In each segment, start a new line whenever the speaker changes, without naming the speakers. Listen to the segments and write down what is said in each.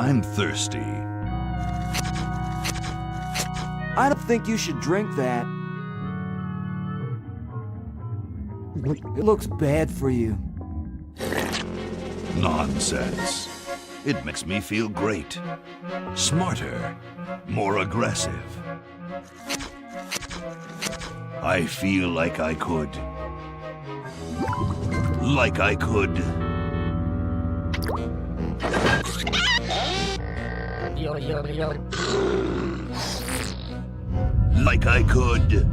I'm thirsty.
I don't think you should drink that. It looks bad for you.
Nonsense. It makes me feel great. Smarter. More aggressive. I feel like I could. Like I could. Like I could.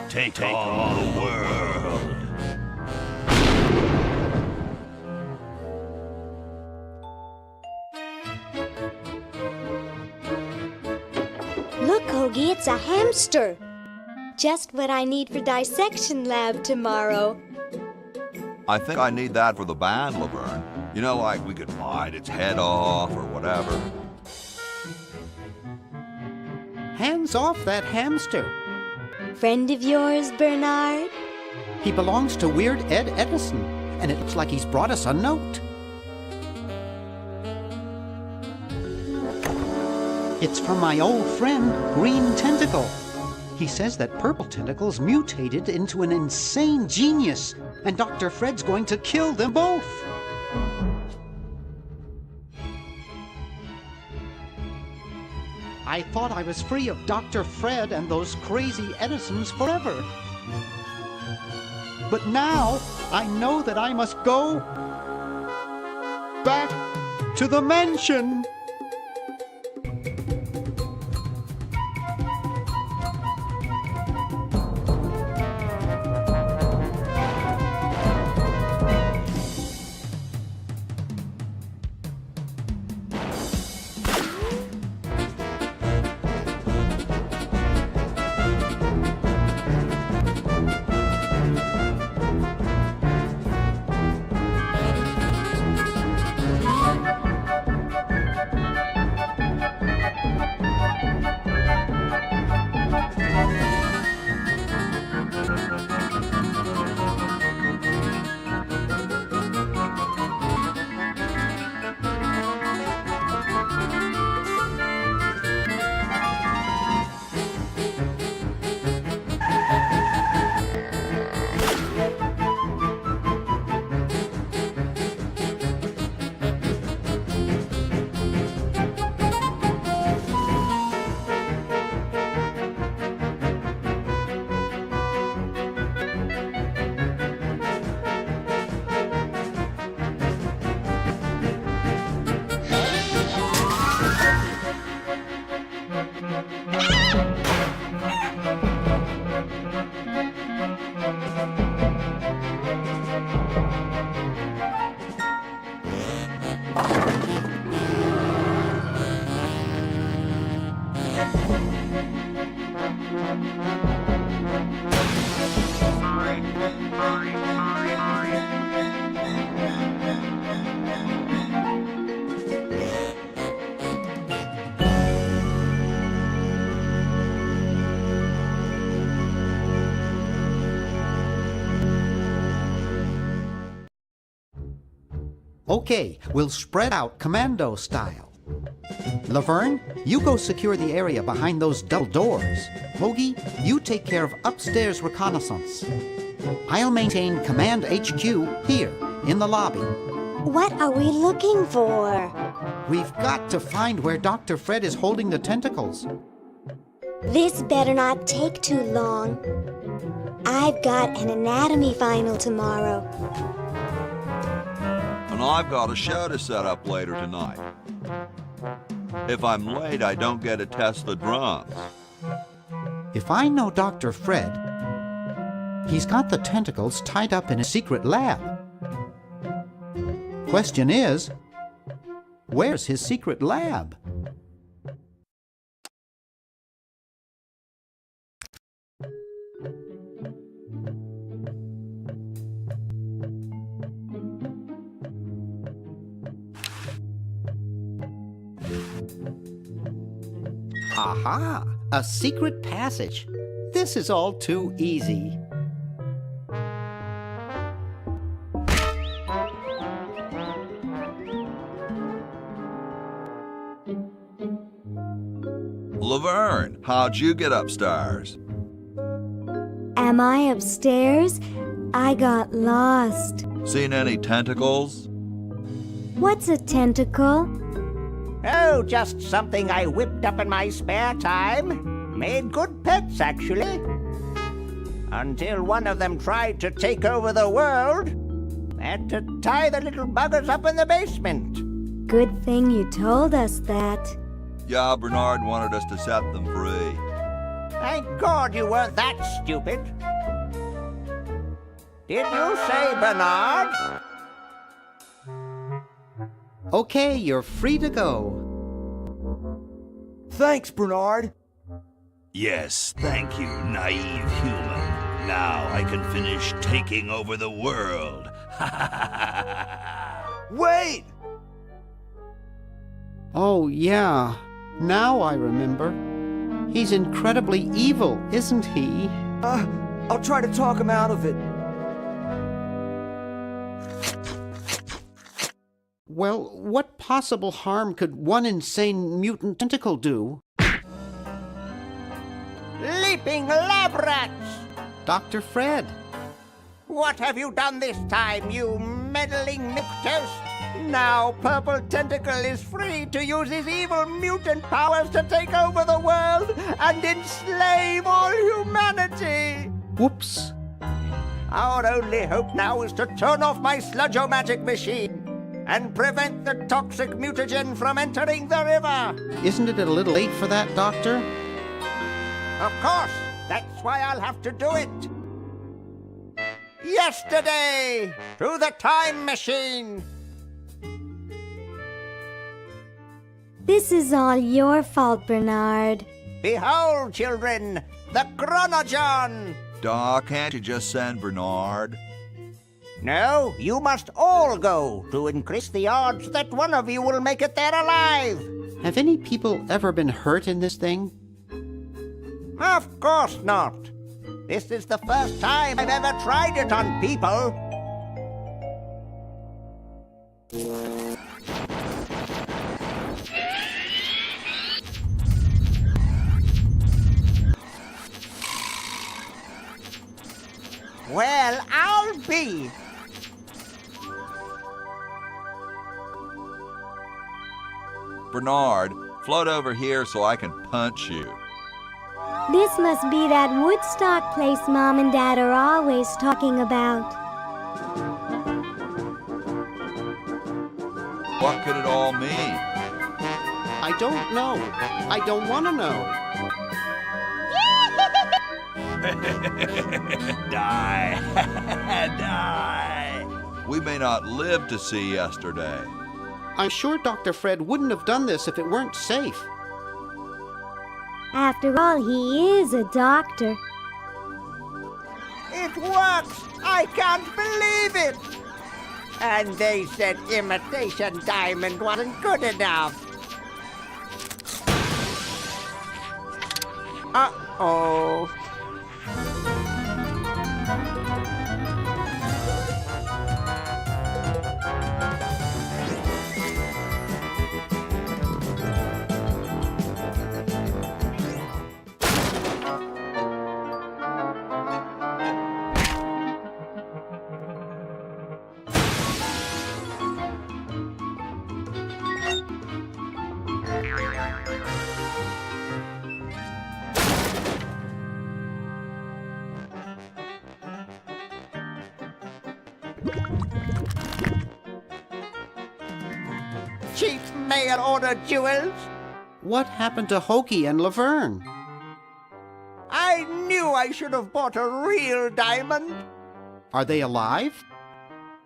Take on the world.
Look, Hoagie, it's a hamster. Just what I need for dissection lab tomorrow.
I think I need that for the band, Laverne. You know, like we could bite its head off or whatever.
Hands off that hamster.
Friend of yours, Bernard?
He belongs to Weird Ed Edison, and it looks like he's brought us a note. It's from my old friend, Green Tentacle. He says that Purple Tentacle's mutated into an insane genius, and Dr. Fred's going to kill them both. I thought I was free of Dr. Fred and those crazy Edisons forever. But now, I know that I must go back to the mansion. Okay, we'll spread out commando style. Laverne, you go secure the area behind those double doors. Hoagie, you take care of upstairs reconnaissance. I'll maintain Command HQ here, in the lobby.
What are we looking for?
We've got to find where Dr. Fred is holding the tentacles.
This better not take too long. I've got an anatomy final tomorrow.
And I've got a show to set up later tonight. If I'm late, I don't get to test the drums.
If I know Dr. Fred, he's got the tentacles tied up in a secret lab. Question is, where's his secret lab? Aha! A secret passage. This is all too easy.
Laverne, how'd you get upstairs?
Am I upstairs? I got lost.
Seen any tentacles?
What's a tentacle?
Oh, just something I whipped up in my spare time. Made good pets, actually. Until one of them tried to take over the world. Had to tie the little buggers up in the basement.
Good thing you told us that.
Yeah, Bernard wanted us to set them free.
Thank God you weren't that stupid. Did you say Bernard?
Okay, you're free to go.
Thanks, Bernard.
Yes, thank you, naive human. Now I can finish taking over the world.
Wait!
Oh, yeah. Now I remember. He's incredibly evil, isn't he?
I'll try to talk him out of it.
Well, what possible harm could one insane mutant tentacle do?
Leaping lab rats!
Dr. Fred.
What have you done this time, you meddling mictos? Now Purple Tentacle is free to use his evil mutant powers to take over the world and enslave all humanity!
Whoops.
Our only hope now is to turn off my sludge-o-magic machine and prevent the toxic mutagen from entering the river.
Isn't it a little late for that, Doctor?
Of course, that's why I'll have to do it. Yesterday, through the time machine.
This is all your fault, Bernard.
Behold, children, the Chronogon.
Doc, can't you just send Bernard?
No, you must all go to increase the odds that one of you will make it there alive.
Have any people ever been hurt in this thing?
Of course not. This is the first time I've ever tried it on people. Well, I'll be.
Bernard, float over here so I can punch you.
This must be that Woodstock place Mom and Dad are always talking about.
What could it all mean?
I don't know. I don't want to know.
Die. Die.
We may not live to see yesterday.
I'm sure Dr. Fred wouldn't have done this if it weren't safe.
After all, he is a doctor.
It works! I can't believe it! And they said imitation diamond wasn't good enough. Uh-oh. Cheap mail order jewels.
What happened to Hoagie and Laverne?
I knew I should have bought a real diamond.
Are they alive?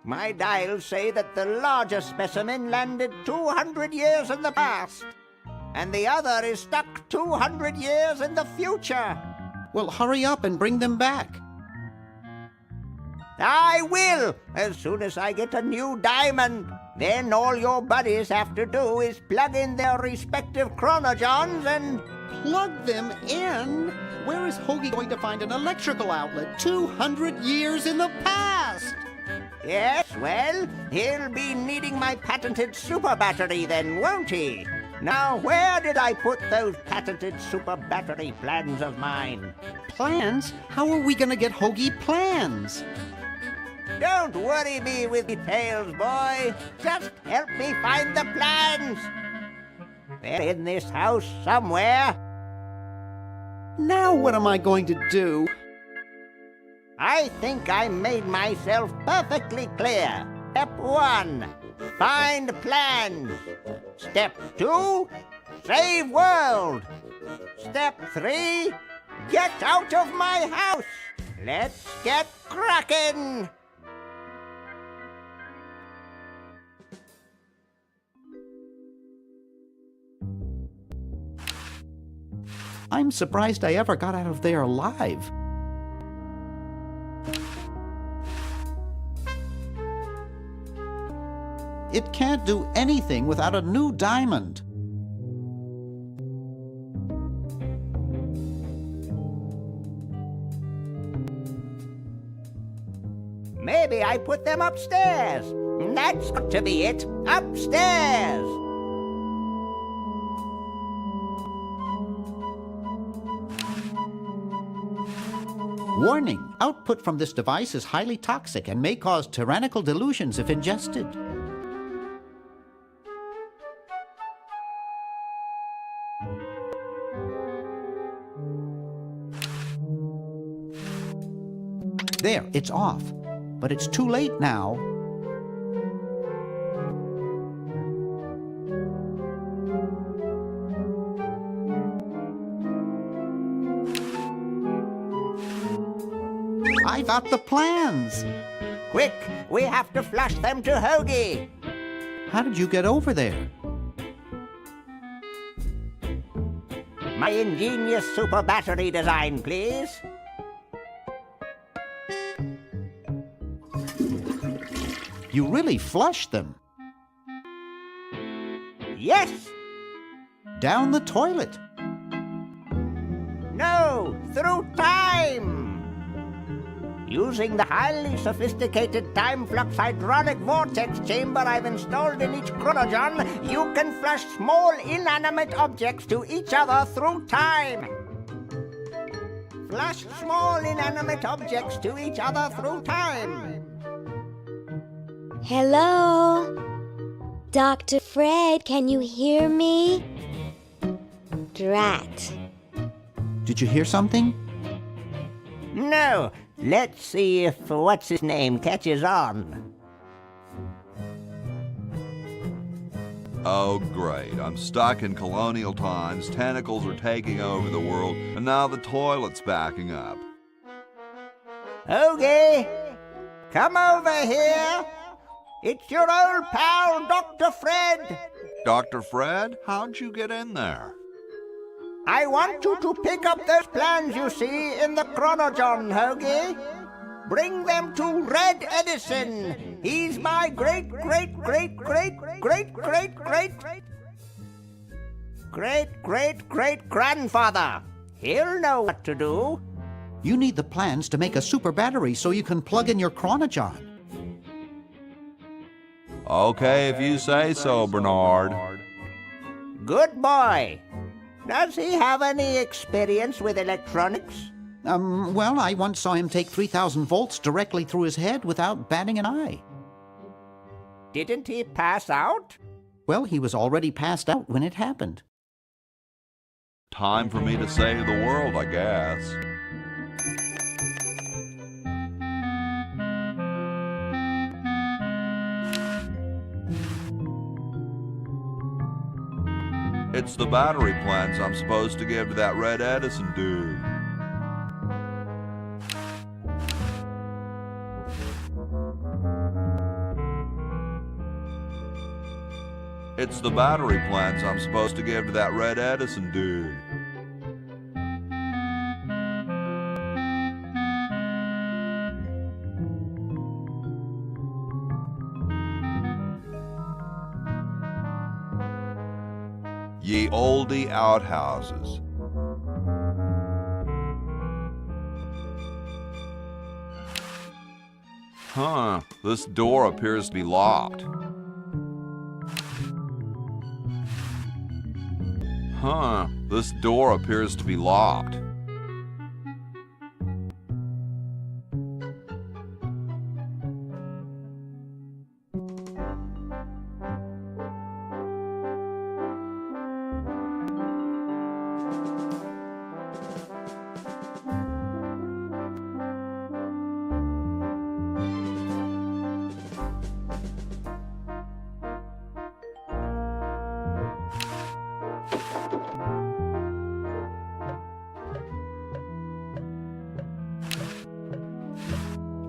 My dials say that the larger specimen landed 200 years in the past, and the other is stuck 200 years in the future.
Well, hurry up and bring them back.
I will, as soon as I get a new diamond. Then all your buddies have to do is plug in their respective chronogons and...
Plug them in? Where is Hoagie going to find an electrical outlet 200 years in the past?
Yes, well, he'll be needing my patented super battery then, won't he? Now, where did I put those patented super battery plans of mine?
Plans? How are we going to get Hoagie plans?
Don't worry me with details, boy. Just help me find the plans. They're in this house somewhere.
Now what am I going to do?
I think I made myself perfectly clear. Step 1, find plans. Step 2, save world. Step 3, get out of my house. Let's get cracking.
I'm surprised I ever got out of there alive. It can't do anything without a new diamond.
Maybe I put them upstairs. That's got to be it. Upstairs.
Warning! Output from this device is highly toxic and may cause tyrannical delusions if ingested. There, it's off. But it's too late now. I got the plans.
Quick, we have to flush them to Hoagie.
How did you get over there?
My ingenious super battery design, please.
You really flushed them.
Yes.
Down the toilet.
No, through time. Using the highly sophisticated time flux hydraulic vortex chamber I've installed in each chronogon, you can flush small inanimate objects to each other through time. Flush small inanimate objects to each other through time.
Hello? Dr. Fred, can you hear me? Drat.
Did you hear something?
No. Let's see if what's-his-name catches on.
Oh, great. I'm stuck in colonial times, tentacles are taking over the world, and now the toilet's backing up.
Hoagie, come over here. It's your old pal, Dr. Fred.
Dr. Fred, how'd you get in there?
I want you to pick up those plans you see in the chronogon, Hoagie. Bring them to Red Edison. He's my great-great-great-great-great-great-great-great-grandfather. He'll know what to do.
You need the plans to make a super battery so you can plug in your chronogon.
Okay, if you say so, Bernard.
Good boy. Does he have any experience with electronics?
Well, I once saw him take 3,000 volts directly through his head without batting an eye.
Didn't he pass out?
Well, he was already passed out when it happened.
Time for me to save the world, I guess. It's the battery plans I'm supposed to give to that Red Edison dude. It's the battery plans I'm supposed to give to that Red Edison dude. Ye olde outhouses. Huh, this door appears to be locked. Huh, this door appears to be locked.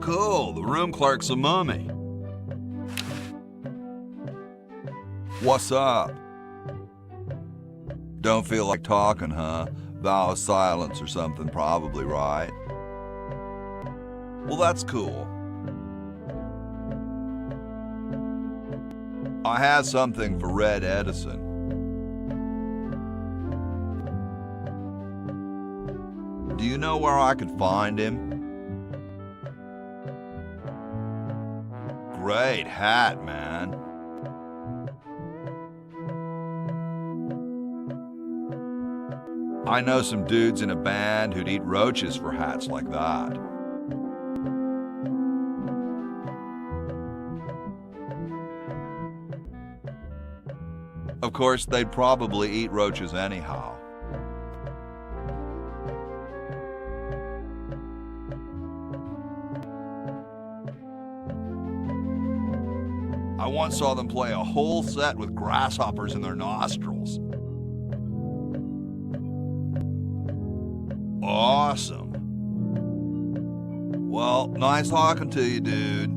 Cool, the room clerk's a mummy. What's up? Don't feel like talking, huh? Vow of silence or something, probably, right? Well, that's cool. I had something for Red Edison. Do you know where I could find him? Great hat, man. I know some dudes in a band who'd eat roaches for hats like that. Of course, they'd probably eat roaches anyhow. I once saw them play a whole set with grasshoppers in their nostrils. Awesome. Well, nice talking to you, dude.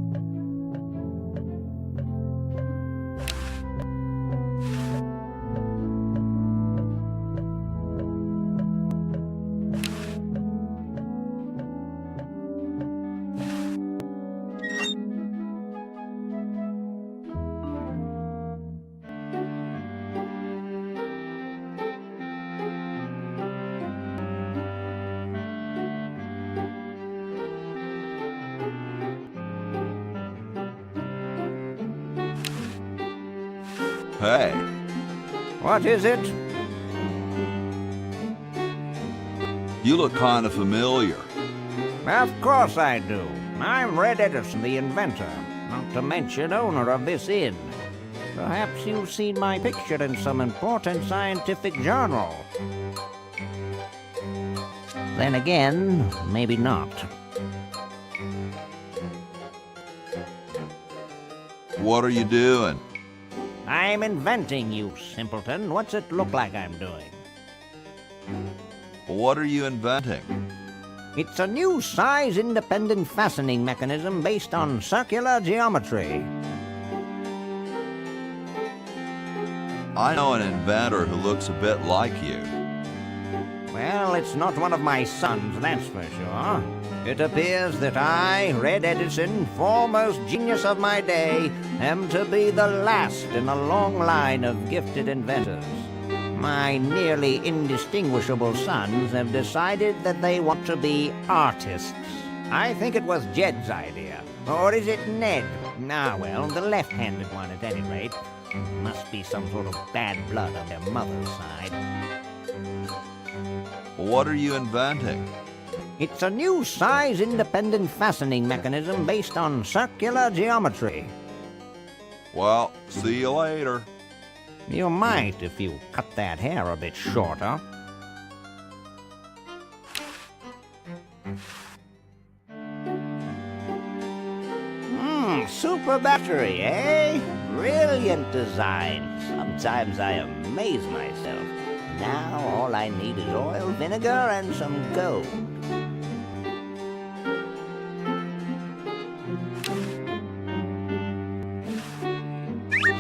Hey.
What is it?
You look kind of familiar.
Of course I do. I'm Red Edison, the inventor, not to mention owner of this inn. Perhaps you've seen my picture in some important scientific journal. Then again, maybe not.
What are you doing?
I'm inventing, you simpleton. What's it look like I'm doing?
What are you inventing?
It's a new size-independent fastening mechanism based on circular geometry.
I know an inventor who looks a bit like you.
Well, it's not one of my sons, that's for sure. It appears that I, Red Edison, foremost genius of my day, am to be the last in a long line of gifted inventors. My nearly indistinguishable sons have decided that they want to be artists. I think it was Jed's idea. Or is it Ned? Ah, well, the left-handed one at any rate. Must be some sort of bad blood on their mother's side.
What are you inventing?
It's a new size-independent fastening mechanism based on circular geometry.
Well, see you later.
You might if you cut that hair a bit shorter. Super battery, eh? Brilliant design. Sometimes I amaze myself. Now all I need is oil, vinegar, and some gold.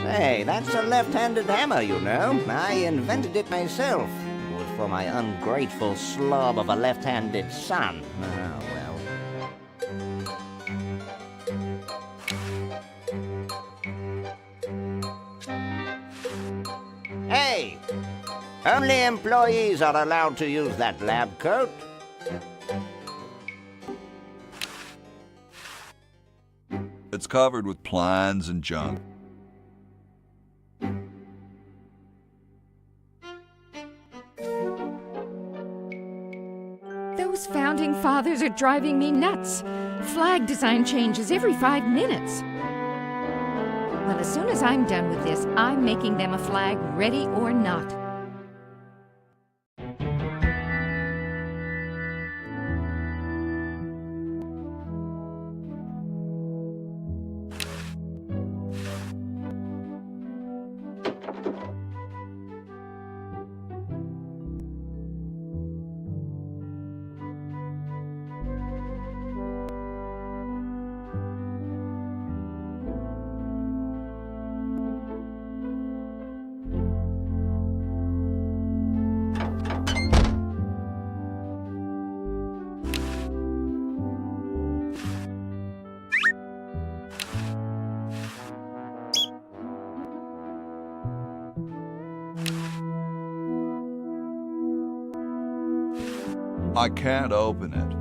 Say, that's a left-handed hammer, you know. I invented it myself. It was for my ungrateful slob of a left-handed son. Oh, well. Hey! Only employees are allowed to use that lab coat.
It's covered with plans and junk.
Those founding fathers are driving me nuts. Flag design changes every 5 minutes. Well, as soon as I'm done with this, I'm making them a flag, ready or not.
I can't open it.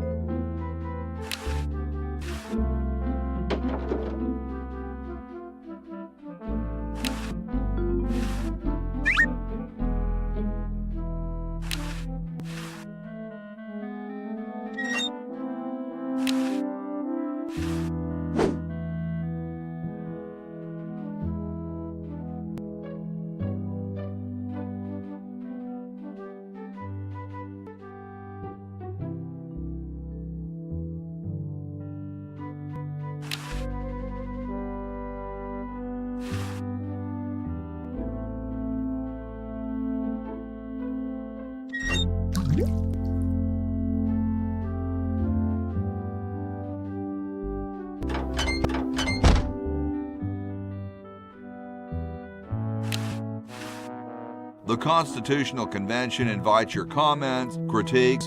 The Constitutional Convention invites your comments, critiques,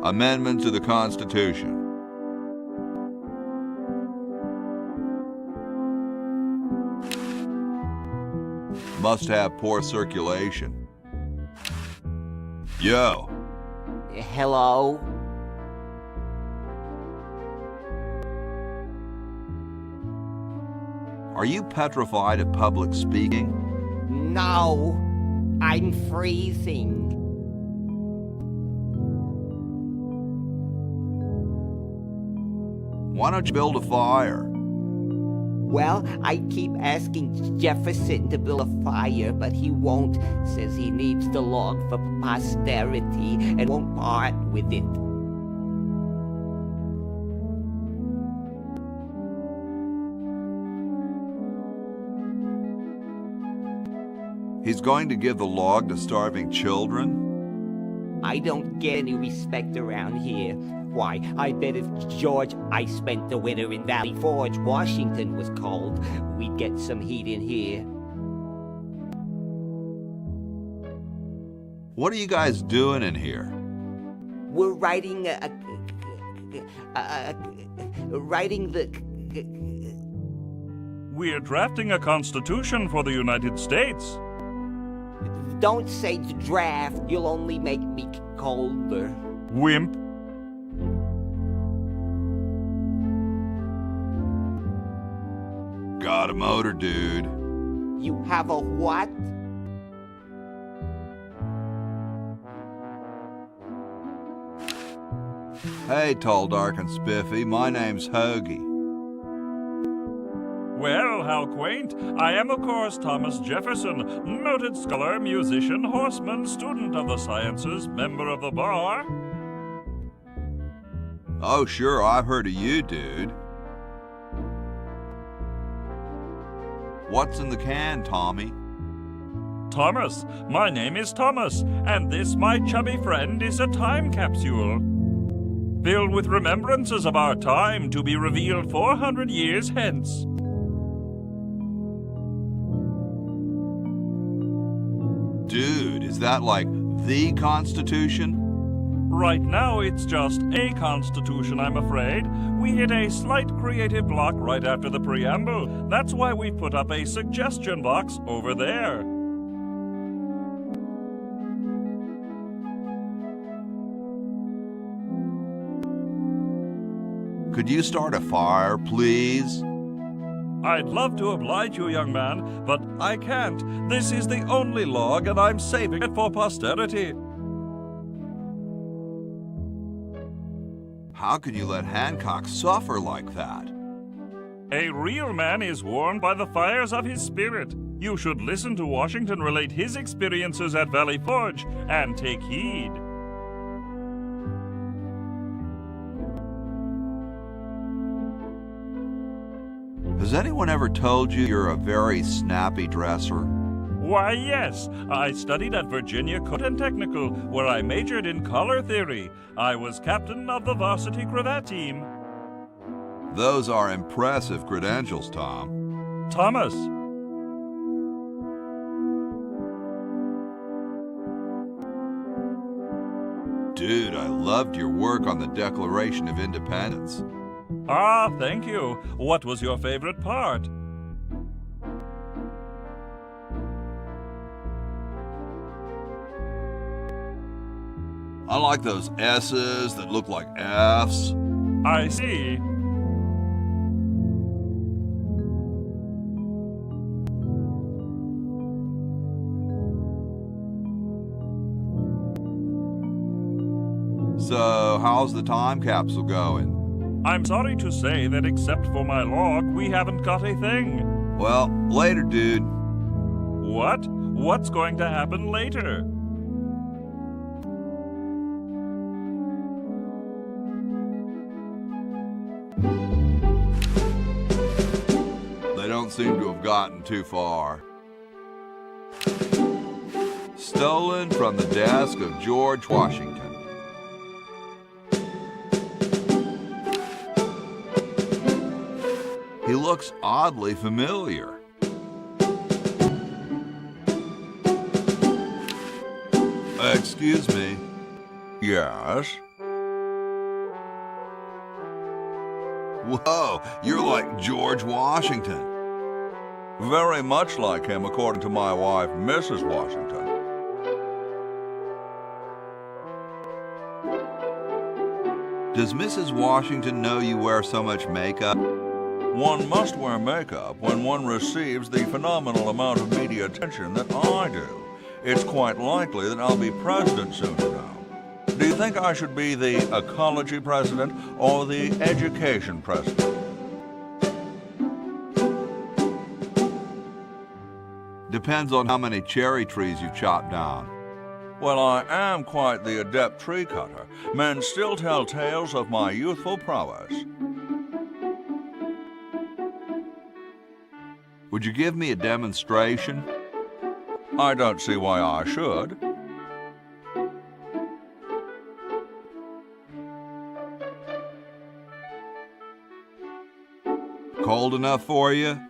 amendments to the Constitution. Must have poor circulation. Yo.
Hello?
Are you petrified of public speaking?
No, I'm freezing.
Why don't you build a fire?
Well, I keep asking Jefferson to build a fire, but he won't. Says he needs the log for posterity and won't part with it.
He's going to give the log to starving children?
I don't get any respect around here. Why, I bet if George I spent the winter in Valley Forge, Washington was cold, we'd get some heat in here.
What are you guys doing in here?
We're writing writing the...
We're drafting a constitution for the United States.
Don't say draft, you'll only make me colder.
Wimp.
Got a motor, dude.
You have a what?
Hey, tall, dark, and spiffy, my name's Hoagie.
Well, how quaint. I am, of course, Thomas Jefferson, noted scholar, musician, horseman, student of the sciences, member of the bar.
Oh, sure, I've heard of you, dude. What's in the can, Tommy?
Thomas. My name is Thomas, and this, my chubby friend, is a time capsule. Filled with remembrances of our time to be revealed 400 years hence.
Dude, is that like the Constitution?
Right now, it's just a constitution, I'm afraid. We hit a slight creative block right after the preamble. That's why we put up a suggestion box over there.
Could you start a fire, please?
I'd love to oblige you, young man, but I can't. This is the only log, and I'm saving it for posterity.
How can you let Hancock suffer like that?
A real man is warmed by the fires of his spirit. You should listen to Washington relate his experiences at Valley Forge and take heed.
Has anyone ever told you you're a very snappy dresser?
Why, yes. I studied at Virginia Cotton Technical, where I majored in color theory. I was captain of the varsity cravat team.
Those are impressive credentials, Tom.
Thomas.
Dude, I loved your work on the Declaration of Independence.
Ah, thank you. What was your favorite part?
I like those S's that look like F's.
I see.
So, how's the time capsule going?
I'm sorry to say that except for my log, we haven't got a thing.
Well, later, dude.
What? What's going to happen later?
They don't seem to have gotten too far. Stolen from the desk of George Washington. He looks oddly familiar. Excuse me.
Yes?
Whoa, you're like George Washington.
Very much like him, according to my wife, Mrs. Washington.
Does Mrs. Washington know you wear so much makeup?
One must wear makeup when one receives the phenomenal amount of media attention that I do. It's quite likely that I'll be president soon, you know. Do you think I should be the ecology president or the education president?
Depends on how many cherry trees you've chopped down.
Well, I am quite the adept tree cutter. Men still tell tales of my youthful prowess.
Would you give me a demonstration?
I don't see why I should.
Cold enough for you?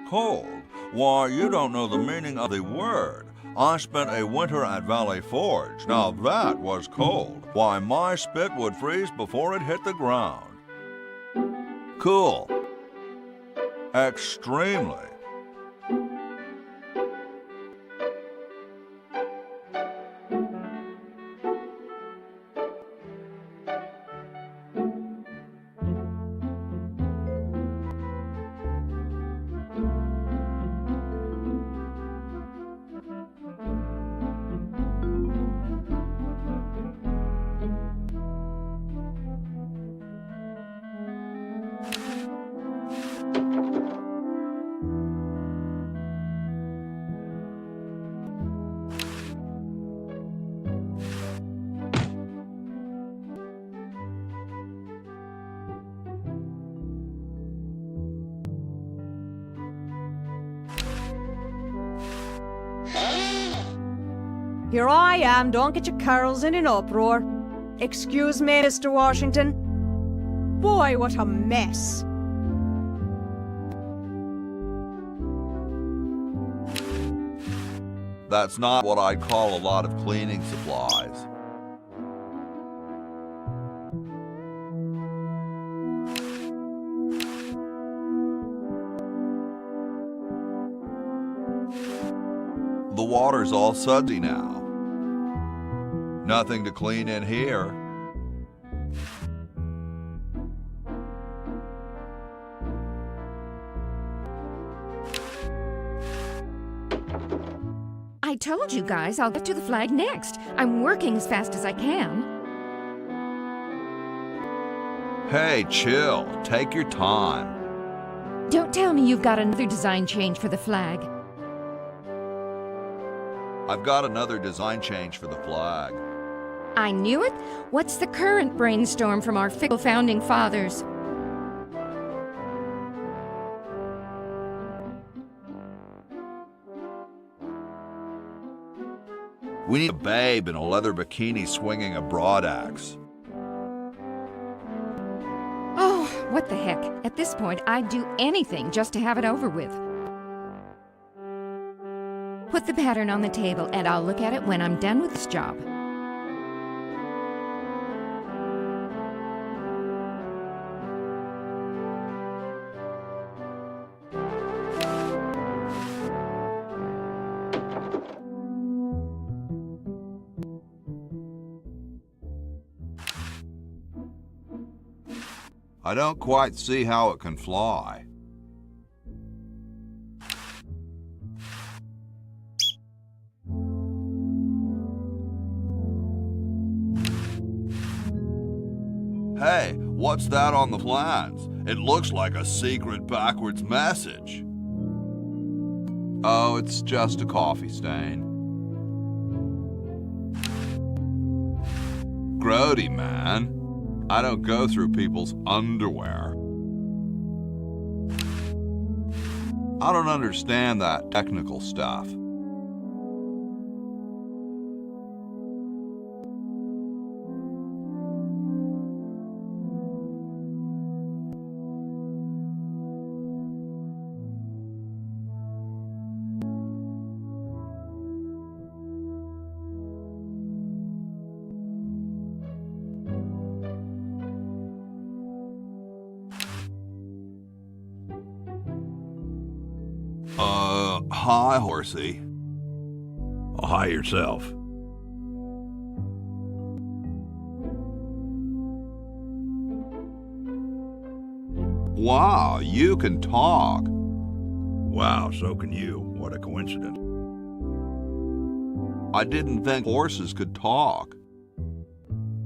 Cold? Why, you don't know the meaning of the word. I spent a winter at Valley Forge. Now that was cold. Why, my spit would freeze before it hit the ground.
Cool.
Extremely.
Here I am, don't get your curls in an uproar. Excuse me, Mr. Washington. Boy, what a mess.
That's not what I'd call a lot of cleaning supplies. The water's all sudsy now. Nothing to clean in here.
I told you guys I'll get to the flag next. I'm working as fast as I can.
Hey, chill. Take your time.
Don't tell me you've got another design change for the flag.
I've got another design change for the flag.
I knew it. What's the current brainstorm from our fickle founding fathers?
We need a babe in a leather bikini swinging a broadaxe.
Oh, what the heck. At this point, I'd do anything just to have it over with. Put the pattern on the table and I'll look at it when I'm done with this job.
I don't quite see how it can fly. Hey, what's that on the plans? It looks like a secret backwards message. Oh, it's just a coffee stain. Grody, man. I don't go through people's underwear. I don't understand that technical stuff. Hi, horsey.
Oh, hi yourself.
Wow, you can talk.
Wow, so can you. What a coincidence.
I didn't think horses could talk.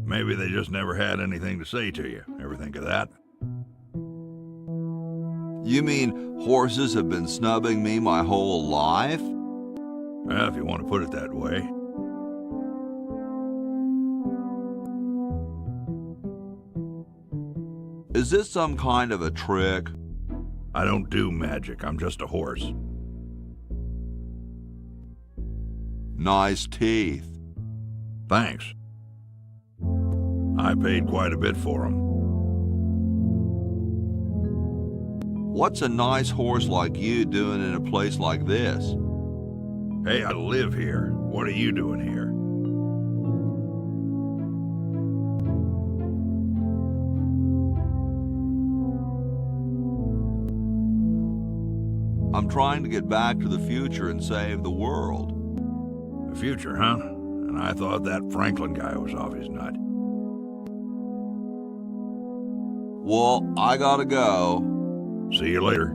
Maybe they just never had anything to say to you. Ever think of that?
You mean horses have been snubbing me my whole life?
Well, if you want to put it that way.
Is this some kind of a trick?
I don't do magic. I'm just a horse.
Nice teeth.
Thanks. I paid quite a bit for them.
What's a nice horse like you doing in a place like this?
Hey, I live here. What are you doing here?
I'm trying to get back to the future and save the world.
The future, huh? And I thought that Franklin guy was off his nut.
Well, I gotta go.
See you later.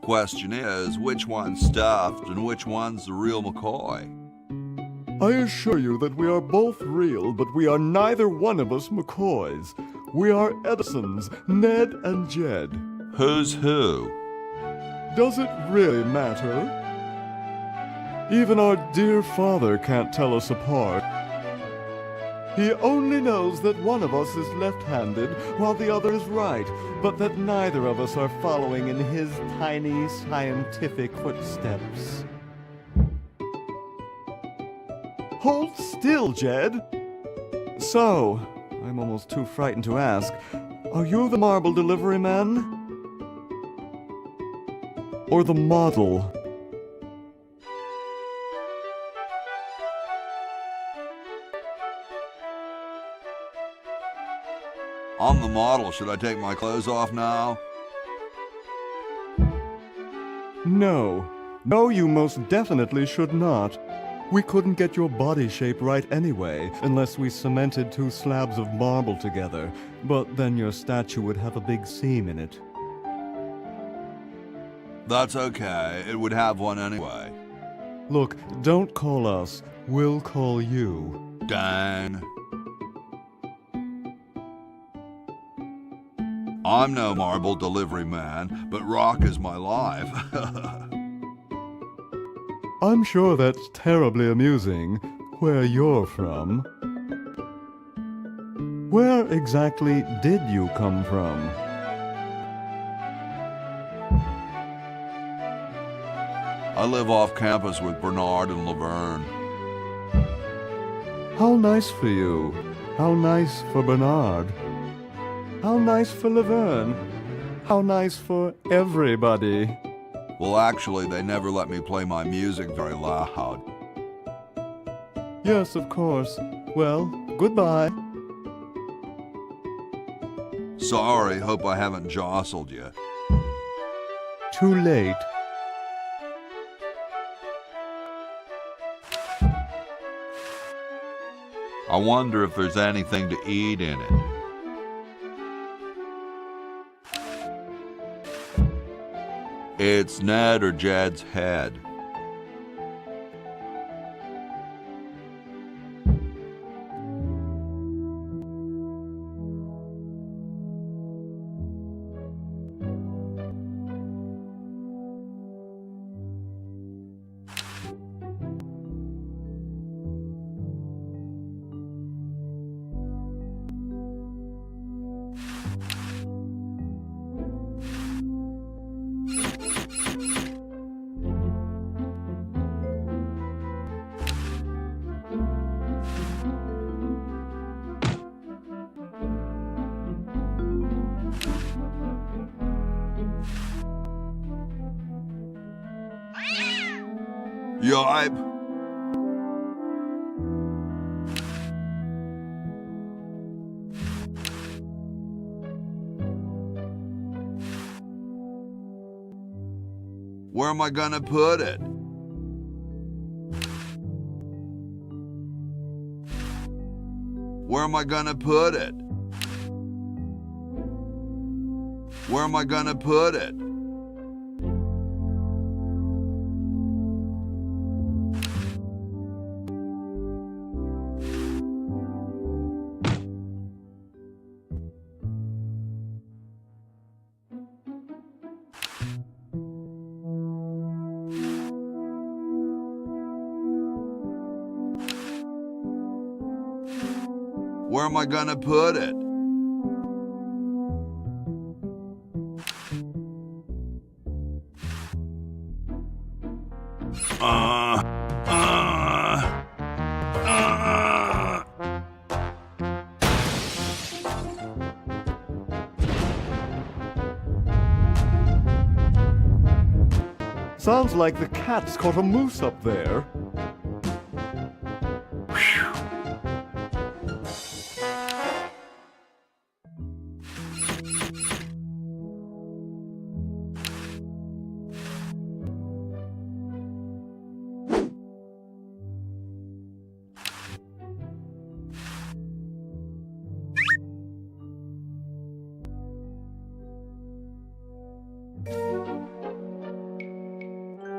Question is, which one's stuffed and which one's the real McCoy?
I assure you that we are both real, but we are neither one of us McCoys. We are Edisons, Ned and Jed.
Who's who?
Does it really matter? Even our dear father can't tell us apart. He only knows that one of us is left-handed while the other is right, but that neither of us are following in his tiny scientific footsteps. Hold still, Jed. So, I'm almost too frightened to ask, are you the marble delivery man? Or the model?
I'm the model. Should I take my clothes off now?
No. No, you most definitely should not. We couldn't get your body shape right anyway, unless we cemented 2 slabs of marble together, but then your statue would have a big seam in it.
That's okay. It would have one anyway.
Look, don't call us. We'll call you.
Dang. I'm no marble delivery man, but rock is my life.
I'm sure that's terribly amusing, where you're from. Where exactly did you come from?
I live off campus with Bernard and Laverne.
How nice for you. How nice for Bernard. How nice for Laverne. How nice for everybody.
Well, actually, they never let me play my music very loud.
Yes, of course. Well, goodbye.
Sorry, hope I haven't jostled you.
Too late.
I wonder if there's anything to eat in it. It's Ned or Jed's head. Yipe. Where am I gonna put it? Where am I gonna put it? Where am I gonna put it? Where am I gonna put it?
Sounds like the cat's caught a moose up there.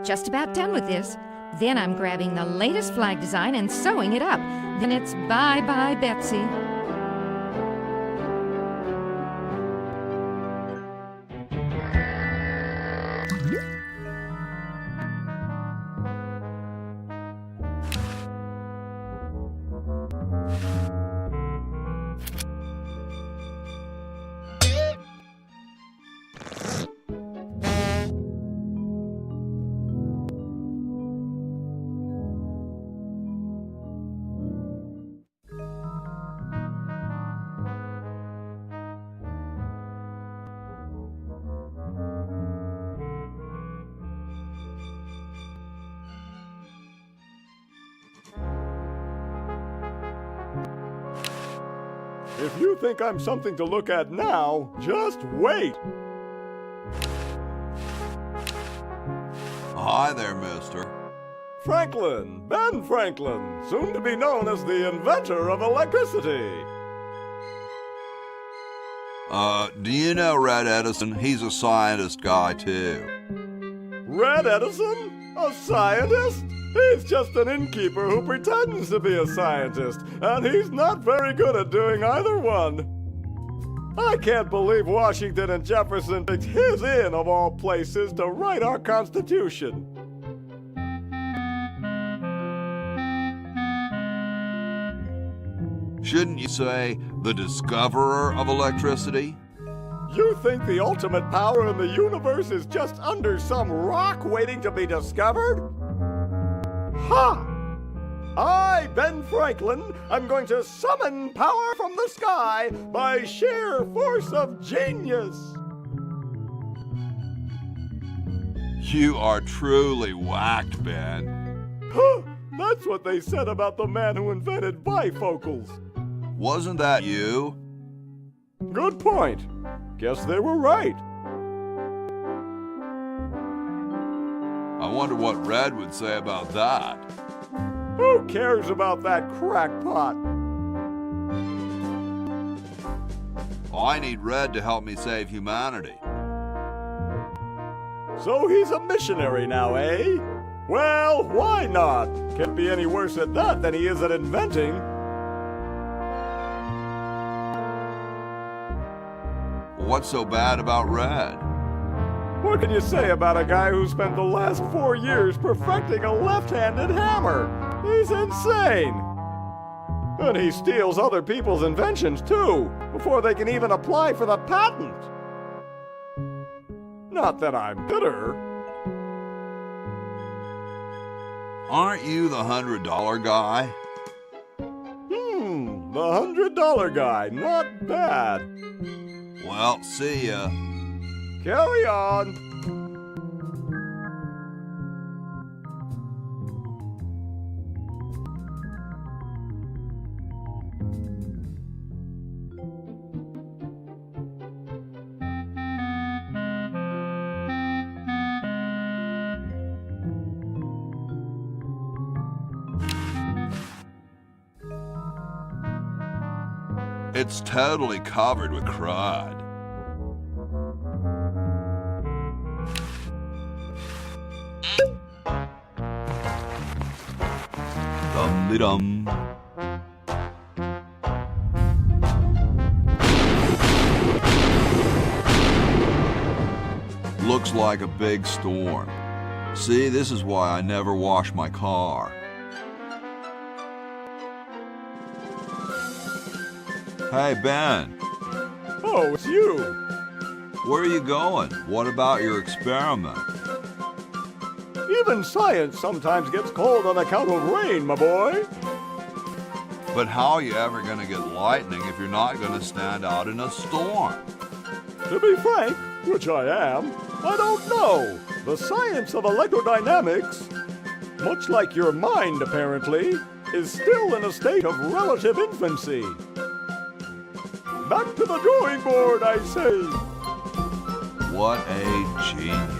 Just about done with this. Then I'm grabbing the latest flag design and sewing it up. Then it's bye-bye, Betsy.
If you think I'm something to look at now, just wait!
Hi there, mister.
Franklin, Ben Franklin, soon to be known as the inventor of electricity.
Do you know Red Edison? He's a scientist guy, too.
Red Edison? A scientist? He's just an innkeeper who pretends to be a scientist, and he's not very good at doing either one. I can't believe Washington and Jefferson picked his inn, of all places, to write our Constitution.
Shouldn't you say the discoverer of electricity?
You think the ultimate power in the universe is just under some rock waiting to be discovered? Ha! I, Ben Franklin, am going to summon power from the sky by sheer force of genius.
You are truly whacked, Ben.
Huh! That's what they said about the man who invented bifocals.
Wasn't that you?
Good point. Guess they were right.
I wonder what Red would say about that.
Who cares about that crackpot?
I need Red to help me save humanity.
So he's a missionary now, eh? Well, why not? Can't be any worse at that than he is at inventing.
What's so bad about Red?
What can you say about a guy who spent the last 4 years perfecting a left-handed hammer? He's insane! And he steals other people's inventions, too, before they can even apply for the patent. Not that I'm bitter.
Aren't you the $100 guy?
The $100 guy, not bad.
Well, see ya.
Carry on.
It's totally covered with crud. Dum-de-dum. Looks like a big storm. See, this is why I never wash my car. Hey, Ben.
Oh, it's you.
Where are you going? What about your experiment?
Even science sometimes gets cold on account of rain, my boy.
But how are you ever going to get lightning if you're not going to stand out in a storm?
To be frank, which I am, I don't know. The science of electrodynamics, much like your mind apparently, is still in a state of relative infancy. Back to the drawing board, I say.
What a genius.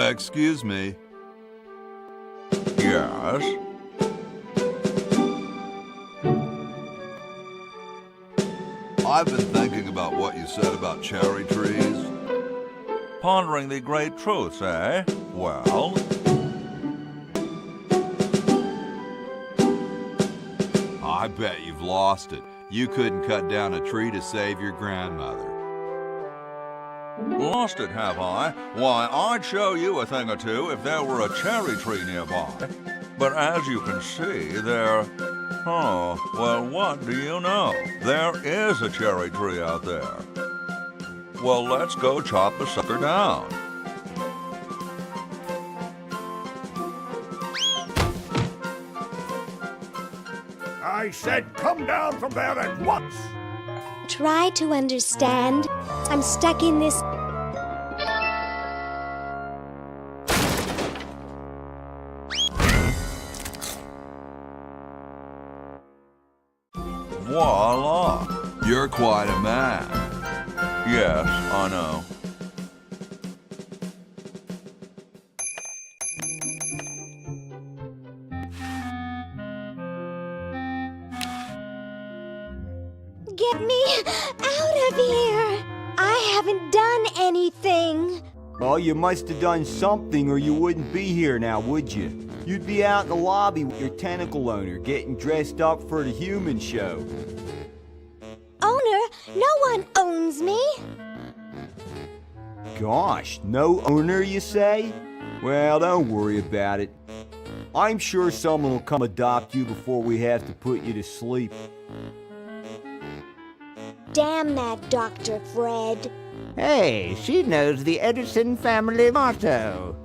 Excuse me. Yes? I've been thinking about what you said about cherry trees.
Pondering the great truths, eh? Well,
I bet you've lost it. You couldn't cut down a tree to save your grandmother.
lost it, have I? Why, I'd show you a thing or two if there were a cherry tree nearby. But as you can see, oh, well, what do you know? There is a cherry tree out there. Well, let's go chop the sucker down.
I said come down from there at once!
Try to understand. I'm stuck in this.
Voila!
You're quite a man.
Yes, I know.
Get me out of here! I haven't done anything.
Well, you must have done something or you wouldn't be here now, would you? You'd be out in the lobby with your tentacle owner getting dressed up for the human show.
Owner, no one owns me.
Gosh, no owner, you say? Well, don't worry about it. I'm sure someone will come adopt you before we have to put you to sleep.
Damn that Dr. Fred.
Hey, she knows the Edison family motto.